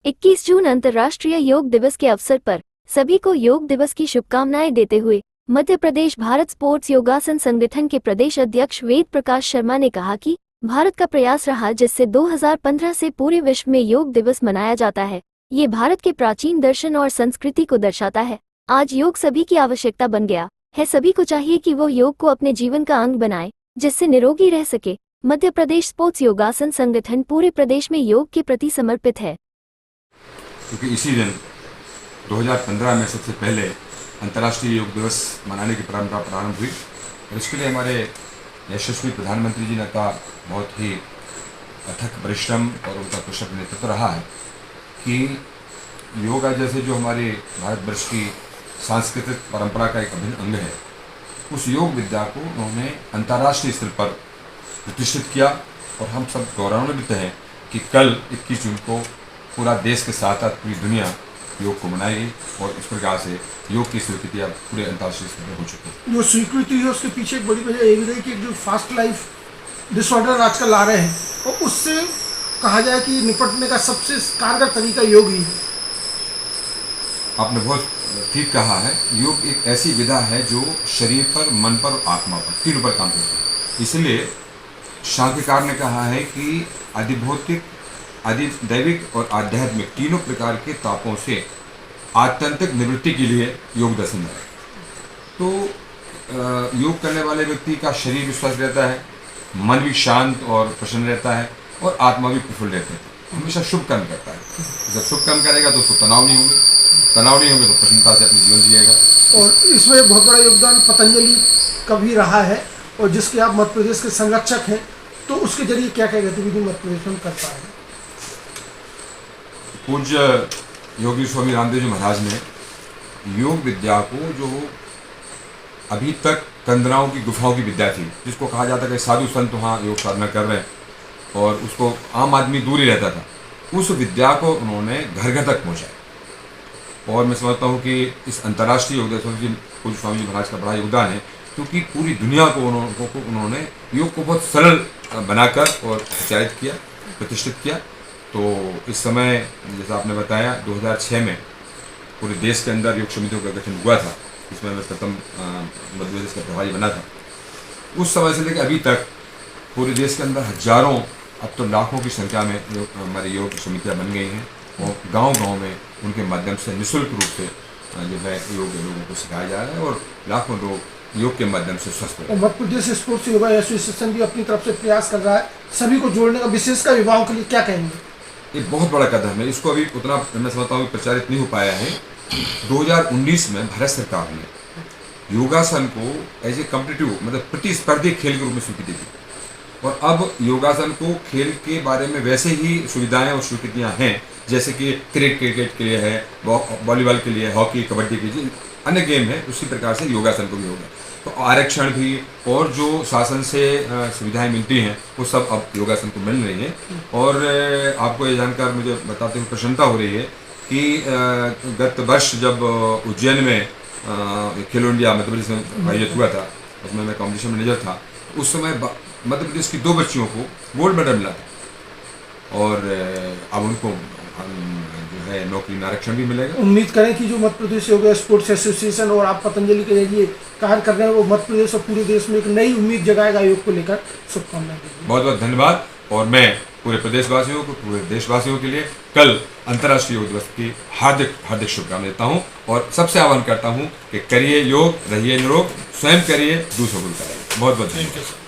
21 जून अंतर्राष्ट्रीय योग दिवस के अवसर पर सभी को योग दिवस की शुभकामनाएं देते हुए मध्य प्रदेश भारत स्पोर्ट्स योगासन संगठन के प्रदेश अध्यक्ष वेद प्रकाश शर्मा ने कहा कि भारत का प्रयास रहा जिससे 2015 से पूरे विश्व में योग दिवस मनाया जाता है। ये भारत के प्राचीन दर्शन और संस्कृति को दर्शाता है। आज योग सभी की आवश्यकता बन गया है। सभी को चाहिए कि वो योग को अपने जीवन का अंग बनाए जिससे निरोगी रह सके। मध्य प्रदेश स्पोर्ट्स योगासन संगठन पूरे प्रदेश में योग के प्रति समर्पित है। क्योंकि इसी दिन 2015 में सबसे पहले अंतर्राष्ट्रीय योग दिवस मनाने की परंपरा प्रारंभ हुई और इसके लिए हमारे यशस्वी प्रधानमंत्री जी ने का बहुत ही अथक परिश्रम और उनका कुशल नेतृत्व रहा है कि योगा जैसे जो हमारे भारतवर्ष की सांस्कृतिक परंपरा का एक अभिन्न अंग है, उस योग विद्या को उन्होंने अंतर्राष्ट्रीय स्तर पर प्रतिष्ठित किया और हम सब गौरवान्वित हैं कि कल 21 जून को पूरा देश के साथ साथ पूरी दुनिया योग को मनाएगी और इस प्रकार से योग की स्वीकृति अब पूरे अंतर्राष्ट्रीय स्तर पर हो चुकी है। जो स्वीकृति है उसके पीछे एक बड़ी वजह ये भी है कि जो फास्ट लाइफ डिसऑर्डर आजकल आ रहे हैं और उससे कहा जाए कि निपटने का सबसे कारगर तरीका योग ही है। आपने बहुत ठीक कहा है। योग एक ऐसी विधा है जो शरीर पर, मन पर और आत्मा पर, तीनों पर काम करती है। इसलिए शांतिकार ने कहा है कि अधिभौतिक, अधिदैविक और आध्यात्मिक तीनों प्रकार के तापों से आत्यंतिक निवृत्ति के लिए योग दर्शन है। तो योग करने वाले व्यक्ति का शरीर भी स्वस्थ रहता है, मन भी शांत और प्रसन्न रहता है और आत्मा भी प्रफुल्ल रहता है। हमेशा शुभ कर्म करता है। जब शुभ कर्म करेगा तो उसको तनाव नहीं होंगे, तनाव नहीं होंगे तो प्रसन्नता से अपनी जीवन जिएगा। और इसमें बहुत बड़ा योगदान पतंजलि का भी रहा है और जिसके आप मध्य प्रदेश के संरक्षक हैं, तो उसके जरिए क्या क्या गतिविधि मध्य प्रदेश में करता है? पूज्य योगी स्वामी रामदेव जी महाराज ने योग विद्या को, जो अभी तक कंदराओं की गुफाओं की विद्या थी, जिसको कहा जाता है कि साधु संत वहाँ योग साधना कर रहे हैं और उसको आम आदमी दूर ही रहता था, उस विद्या को उन्होंने घर घर तक पहुँचाया। और मैं समझता हूँ कि इस अंतर्राष्ट्रीय योग दिवस में पूज्य स्वामी जी महाराज का बड़ा योगदान है, क्योंकि पूरी दुनिया को उन्होंने योग को बहुत सरल बनाकर और प्रचारित किया, प्रतिष्ठित किया। तो इस समय जैसा आपने बताया 2006 में पूरे देश के अंदर योग समितियों का गठन हुआ था, इसमें मैं प्रथम मध्य प्रदेश का प्रभारी बना था। उस समय से लेकर अभी तक पूरे देश के अंदर हजारों, अब तो लाखों की संख्या में हमारी योग समितियाँ बन गई हैं और गांव-गांव में उनके माध्यम से निःशुल्क रूप से जो है योग लोगों को सिखाया जा रहा है और लाखों लोग योग के माध्यम से स्वस्थ हो रहे हैं। मध्य प्रदेश स्पोर्ट्स योगा एसोसिएशन भी अपनी तरफ से प्रयास कर रहा है सभी को जोड़ने का, विशेषकर युवाओं के लिए क्या कहेंगे? एक बहुत बड़ा कदम है। इसको अभी उतना मैं समझता हूँ प्रचारित नहीं हो पाया है। 2019 में भारत सरकार ने योगासन को एज ए कॉम्पिटिटिव, मतलब प्रतिस्पर्धी खेल के रूप में स्वीकृति दी और अब योगासन को खेल के बारे में वैसे ही सुविधाएं और स्वीकृतियाँ हैं जैसे कि क्रिकेट के लिए है, वॉलीबॉल के लिए, हॉकी, कबड्डी के लिए अन्य गेम है, उसी प्रकार से योगासन को भी होगा। तो आरक्षण भी और जो शासन से सुविधाएं मिलती हैं वो सब अब योगासन को मिल रही हैं। और आपको ये जानकर मुझे बताते हुए प्रसन्नता हो रही है कि गत वर्ष जब उज्जैन में खेलो इंडिया मध्य प्रदेश में आयोजित हुआ था, उसमें मैं कॉम्पिटिशन मैनेजर था, उस समय मध्य प्रदेश की 2 बच्चियों को गोल्ड मेडल मिला था और अब उनको जो है नौकरी में आरक्षण भी मिलेगा। उम्मीद करें कि जो मध्य प्रदेश योगा स्पोर्ट्स एसोसिएशन और आप पतंजलि के जरिए कार्य कर रहे हैं वो मध्य प्रदेश और पूरे देश में एक नई उम्मीद जगाएगा योग को लेकर। शुभकामनाएं। बहुत बहुत धन्यवाद। और मैं पूरे प्रदेशवासियों को, पूरे देशवासियों के लिए कल अंतर्राष्ट्रीय योग दिवस की हार्दिक हार्दिक शुभकामनाएं देता हूँ और सबसे आह्वान करता हूँ कि करिए योग, रहिए निरोग, स्वयं करिए, दूसरों को कराइए। बहुत बहुत धन्यवाद।